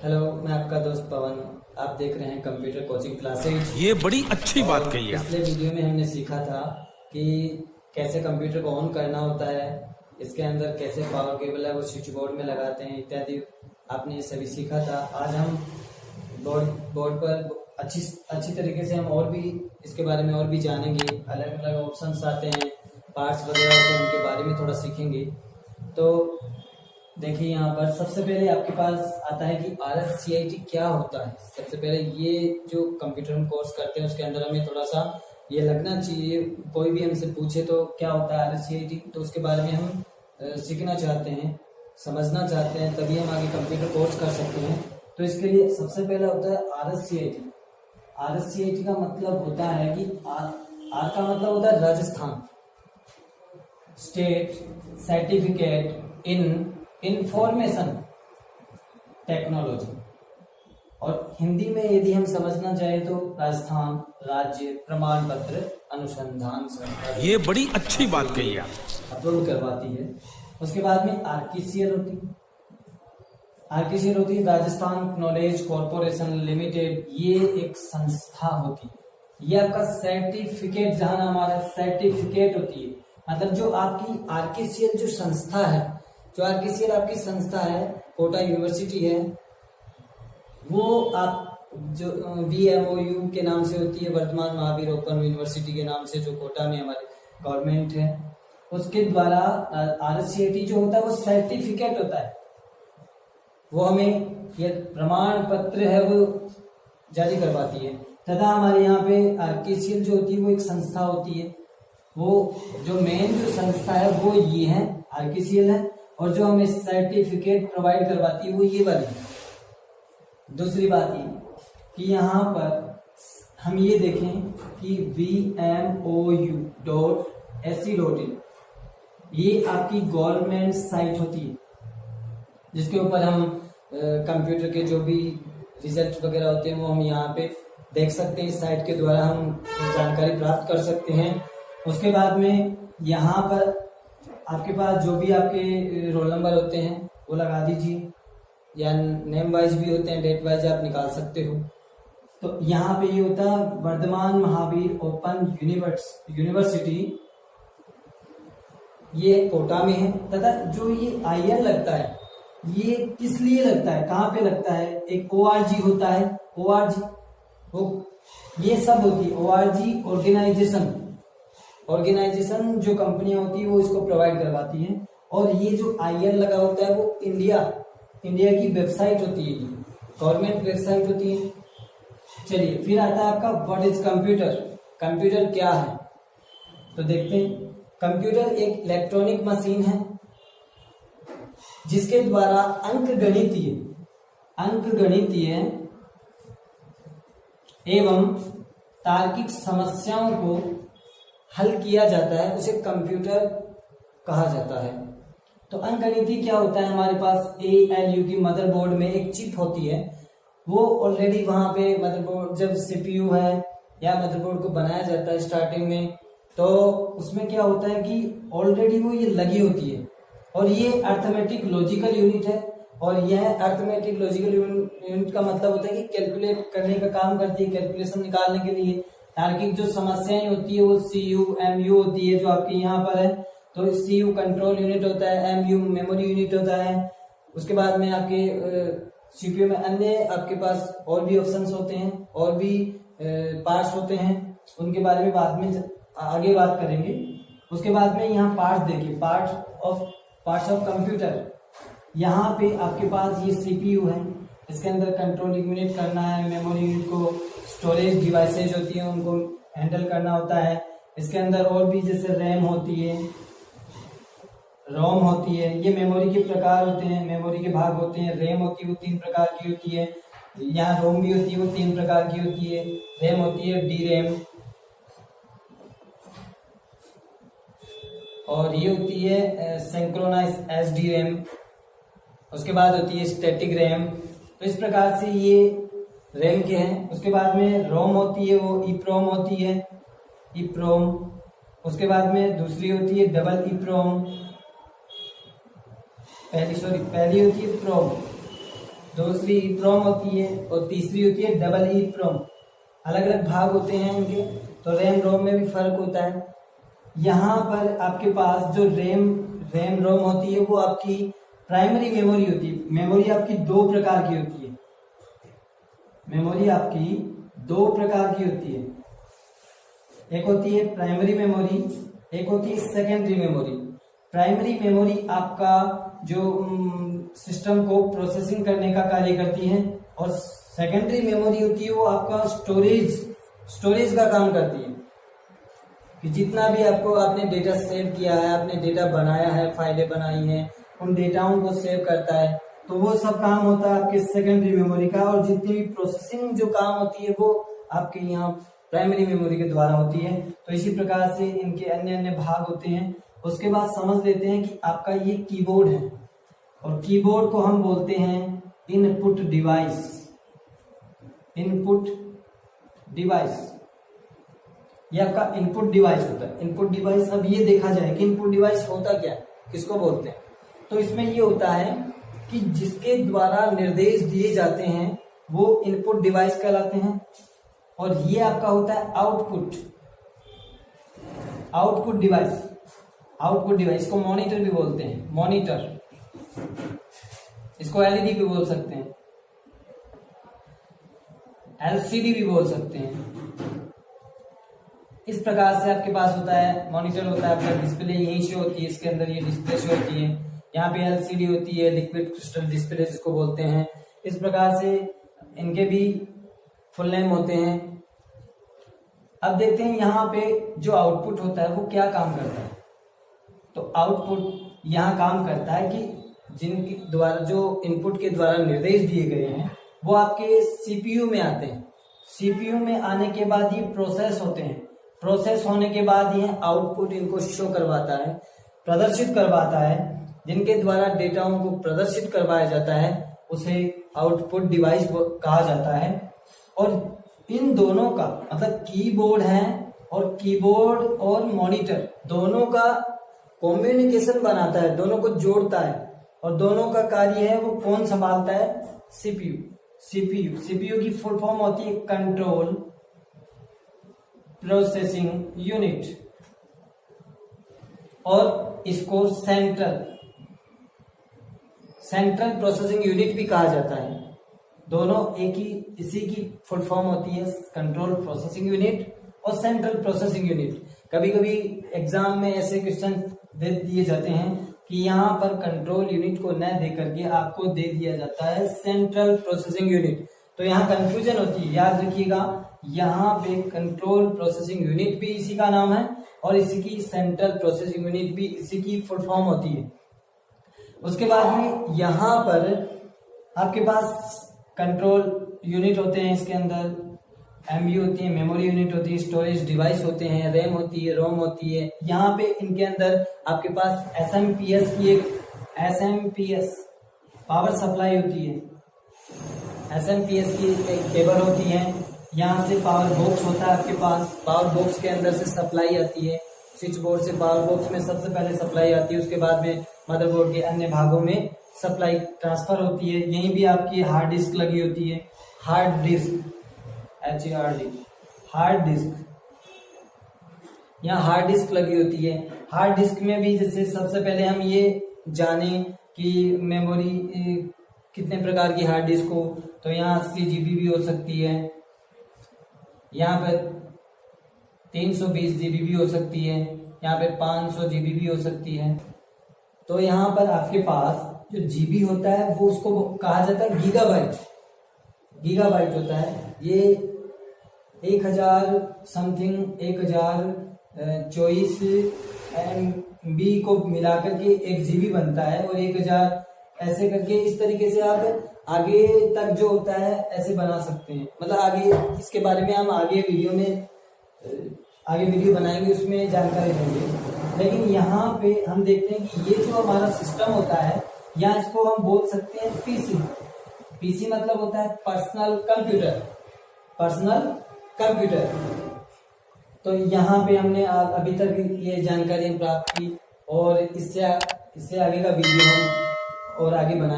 Hello, मैं आपका दोस्त पवन। आप देख रहे हैं कंप्यूटर कोचिंग क्लासेज। ये बड़ी अच्छी बात कही है। पिछले वीडियो में हमने सीखा था कि कैसे कंप्यूटर को ऑन करना होता है, इसके अंदर कैसे पावर केबल है वो स्विच बोर्ड में लगाते हैं इत्यादि। आपने ये सभी सीखा था। आज हम बोर्ड पर अच्छी तरीके से हम और भी इसके बारे में और भी जानेंगे। अलग अलग ऑप्शंस आते हैं, पार्ट्स वगैरह होते हैं, उनके बारे में थोड़ा सीखेंगे। तो देखिए, यहाँ पर सबसे पहले आपके पास आता है कि RSCIT क्या होता है। सबसे पहले ये जो कंप्यूटर हम कोर्स करते हैं उसके अंदर हमें थोड़ा सा ये लगना चाहिए। कोई भी हमसे पूछे तो क्या होता है RSCIT, तो उसके बारे में हम सीखना चाहते हैं, समझना चाहते हैं, तभी हम आगे कंप्यूटर कोर्स कर सकते हैं। तो इसके लिए सबसे पहला होता है RSCIT। RSCIT का मतलब होता है कि आर का मतलब होता है Rajasthan, state certificate in information technology. और हिंदी में यदि हम समझना चाहे तो राजस्थान राज्य प्रमाण पत्र अनुसंधान संस्था, ये बड़ी अच्छी बात कही है, अप्रूव करवाती है। उसके बाद में RKCL होती है। RKCL होती है राजस्थान नॉलेज कॉर्पोरेशन लिमिटेड। ये एक संस्था होती है। ये आपका सर्टिफिकेट, जहां हमारा सर्टिफिकेट होती है, मतलब जो आपकी RKCL जो संस्था है, जो RKCL आपकी संस्था है, कोटा यूनिवर्सिटी है, वो आप जो VMOU के नाम से होती है, वर्धमान महावीर ओपन यूनिवर्सिटी के नाम से, जो कोटा में हमारे गवर्नमेंट है, उसके द्वारा RSCIT जो होता है वो सर्टिफिकेट होता है। वो हमें ये प्रमाण पत्र है वो जारी करवाती है। तथा हमारे यहाँ पे RKCL जो होती है वो एक संस्था होती है। वो जो मेन जो संस्था है वो ये है, RKCL है, और जो हमें सर्टिफिकेट प्रोवाइड करवाती है वो ये वाली है। दूसरी बात ये कि यहाँ पर हम ये देखें कि VMOU.ac.in ये आपकी गवर्नमेंट साइट होती है, जिसके ऊपर हम कंप्यूटर के जो भी रिजल्ट वगैरह होते हैं वो हम यहाँ पे देख सकते हैं। इस साइट के द्वारा हम जानकारी प्राप्त कर सकते हैं। उसके बाद में यहाँ पर आपके पास जो भी आपके रोल नंबर होते हैं वो लगा दीजिए, या नेम वाइज भी होते हैं, डेट वाइज आप निकाल सकते हो। तो यहाँ पे ये होता है वर्धमान महावीर ओपन यूनिवर्सिटी, ये कोटा में है। तथा जो ये IN लगता है, ये किस लिए लगता है, कहाँ पे लगता है, एक ORG होता है। ORG वो ये सब होती है। ORG ऑर्गेनाइजेशन जो कंपनियां होती है वो इसको प्रोवाइड करवाती हैं। और ये जो IN लगा होता है वो इंडिया की वेबसाइट होती है, गवर्नमेंट वेबसाइट होती है। चलिए, फिर आता है आपका व्हाट इज कंप्यूटर। कंप्यूटर क्या है, तो देखते हैं। कंप्यूटर एक इलेक्ट्रॉनिक मशीन है जिसके द्वारा अंकगणितीय एवं तार्किक समस्याओं को हल किया जाता है, उसे कंप्यूटर कहा जाता है। तो अंकगणितीय क्या होता है, हमारे पास ALU की मदरबोर्ड में एक चिप होती है। वो ऑलरेडी वहां पे मदरबोर्ड, जब CPU है या मदरबोर्ड को बनाया जाता है स्टार्टिंग में, तो उसमें क्या होता है कि ऑलरेडी वो ये लगी होती है। और ये अर्थमेटिक लॉजिकल यूनिट है। और यह अर्थमेटिक लॉजिकल यूनिट का मतलब होता है कि कैलकुलेट करने का काम करती है, कैलकुलेशन निकालने के लिए। तार्किक जो समस्याएं होती है वो CU-MU होती है, जो आपके यहाँ पर है। तो CU कंट्रोल यूनिट होता है, MU मेमोरी यूनिट होता है। उसके बाद में आपके CPU में अन्य आपके पास और भी ऑप्शंस होते हैं, और भी पार्ट्स होते हैं, उनके बारे में बाद में आगे बात करेंगे। उसके बाद में यहाँ पार्ट्स देखिए, पार्ट्स ऑफ कंप्यूटर। यहाँ पे आपके पास ये CPU है, इसके अंदर कंट्रोल यूनिट करना है, मेमोरी यूनिट को, स्टोरेज डिवाइसेज होती है उनको हैंडल करना होता है। इसके अंदर और भी जैसे रैम होती है, रोम होती है। ये मेमोरी के प्रकार होते हैं, मेमोरी के भाग होते हैं। रैम होती है वो 3 प्रकार की होती है। यहाँ रोम भी होती है, वो 3 प्रकार की होती है। रैम होती है DRAM, और ये होती है सिंक्रोनाइज SDRAM। उसके बाद होती है स्टैटिक रैम। तो इस प्रकार से ये रैम के हैं। उसके बाद में रोम होती है, वो EEPROM होती है, EEPROM। उसके बाद में दूसरी होती है डबल EEPROM, पहली होती है PROM, दूसरी EEPROM होती है और तीसरी होती है डबल EEPROM। अलग अलग भाग होते हैं इनके। तो रैम रोम में भी फर्क होता है। यहाँ पर आपके पास जो रैम रोम होती है वो आपकी प्राइमरी मेमोरी होती है। मेमोरी आपकी दो प्रकार की होती है। मेमोरी आपकी दो प्रकार की होती है। एक होती है प्राइमरी मेमोरी, एक होती है सेकेंडरी मेमोरी। प्राइमरी मेमोरी आपका जो सिस्टम को प्रोसेसिंग करने का कार्य करती है और सेकेंडरी मेमोरी होती है वो आपका स्टोरेज का काम करती है कि जितना भी आपने डेटा सेव किया है, आपने डेटा बनाया है, फाइलें बनाई हैं, उन डेटाओं को सेव करता है। तो वो सब काम होता है आपके सेकेंडरी मेमोरी का। और जितनी भी प्रोसेसिंग जो काम होती है वो आपके यहाँ प्राइमरी मेमोरी के द्वारा होती है। तो इसी प्रकार से इनके अन्य अन्य भाग होते हैं। उसके बाद समझ लेते हैं कि आपका ये कीबोर्ड है और कीबोर्ड को हम बोलते हैं इनपुट डिवाइस। इनपुट डिवाइस ये आपका इनपुट डिवाइस होता है। इनपुट डिवाइस, अब ये देखा जाए कि इनपुट डिवाइस होता क्या है, किसको बोलते हैं। तो इसमें ये होता है कि जिसके द्वारा निर्देश दिए जाते हैं वो इनपुट डिवाइस कहलाते हैं। और ये आपका होता है आउटपुट डिवाइस। आउटपुट डिवाइस को मॉनिटर भी बोलते हैं, मॉनिटर। इसको एलईडी भी बोल सकते हैं, एलसीडी भी बोल सकते हैं। इस प्रकार से आपके पास होता है मॉनिटर, होता है आपका डिस्प्ले यहीं से होती है, इसके अंदर ये डिस्प्ले शो होती है। यहाँ पे एलसीडी होती है, लिक्विड क्रिस्टल डिस्प्ले जिसको बोलते हैं। इस प्रकार से इनके भी फुल नेम होते हैं। अब देखते हैं यहाँ पे जो आउटपुट होता है वो क्या काम करता है। तो आउटपुट यहाँ काम करता है कि जिनके द्वारा, जो इनपुट के द्वारा निर्देश दिए गए हैं वो आपके सीपीयू में आते हैं। सीपीयू में आने के बाद ये प्रोसेस होते हैं। प्रोसेस होने के बाद ये आउटपुट इनको शो करवाता है, प्रदर्शित करवाता है। जिनके द्वारा डेटाओं को प्रदर्शित करवाया जाता है उसे आउटपुट डिवाइस कहा जाता है। और इन दोनों का मतलब कीबोर्ड है और कीबोर्ड और मॉनिटर दोनों का कॉम्बिनेशन बनाता है, दोनों को जोड़ता है। और दोनों का कार्य है वो कौन संभालता है, सीपीयू। सीपीयू की फुल फॉर्म होती है कंट्रोल प्रोसेसिंग यूनिट। और इसको सेंट्रल प्रोसेसिंग यूनिट भी कहा जाता है। दोनों एक ही, इसी की फुल फॉर्म होती है कंट्रोल प्रोसेसिंग यूनिट और सेंट्रल प्रोसेसिंग यूनिट। कभी कभी एग्जाम में ऐसे क्वेश्चन दे दिए जाते हैं कि यहाँ पर कंट्रोल यूनिट को न दे करके आपको दे दिया जाता है सेंट्रल प्रोसेसिंग यूनिट। तो यहाँ कंफ्यूजन होती है, याद रखिएगा। यहाँ पे कंट्रोल प्रोसेसिंग यूनिट भी इसी का नाम है और इसी की सेंट्रल प्रोसेसिंग यूनिट भी इसी की फुल फॉर्म होती है। उसके बाद में यहाँ पर आपके पास कंट्रोल यूनिट होते हैं, इसके अंदर एमबी होती है, मेमोरी यूनिट होती है, स्टोरेज डिवाइस होते हैं, रैम होती है, रोम होती है। यहाँ पे इनके अंदर आपके पास एसएमपीएस पावर सप्लाई होती है। एसएमपीएस की एक केबल होती है। यहाँ से पावर बॉक्स होता है आपके पास। पावर बॉक्स के अंदर से सप्लाई आती है। स्विच बोर्ड से पावर बॉक्स में सबसे पहले सप्लाई आती है, उसके बाद में मदरबोर्ड के अन्य भागों में सप्लाई ट्रांसफर होती है। यहीं भी आपकी हार्ड डिस्क लगी होती है, hard disk, HARD, hard disk. यहाँ हार्ड डिस्क लगी होती है। हार्ड डिस्क में भी जैसे सबसे पहले हम ये जाने कि मेमोरी कितने प्रकार की हार्ड डिस्क हो, तो यहाँ 80 GB भी हो सकती है, यहाँ पर 320 GB भी हो सकती है, यहाँ पे 500 GB भी हो सकती है। तो यहाँ पर आपके पास जो जीबी होता है वो उसको कहा जाता है गीगाबाइट। गीगाबाइट होता है ये 1024 MB को मिलाकर के 1 GB बनता है और 1000 ऐसे करके इस तरीके से आप आगे तक जो होता है ऐसे बना सकते हैं। मतलब आगे इसके बारे में हम आगे वीडियो बनाएंगे, उसमें जानकारी देंगे। लेकिन यहाँ पे हम देखते हैं कि ये जो हमारा सिस्टम होता है, यहाँ इसको हम बोल सकते हैं पीसी। पीसी मतलब होता है पर्सनल कंप्यूटर। तो यहाँ पे हमने अभी तक ये जानकारी प्राप्त की और इससे आगे का वीडियो हम और आगे बनाएंगे।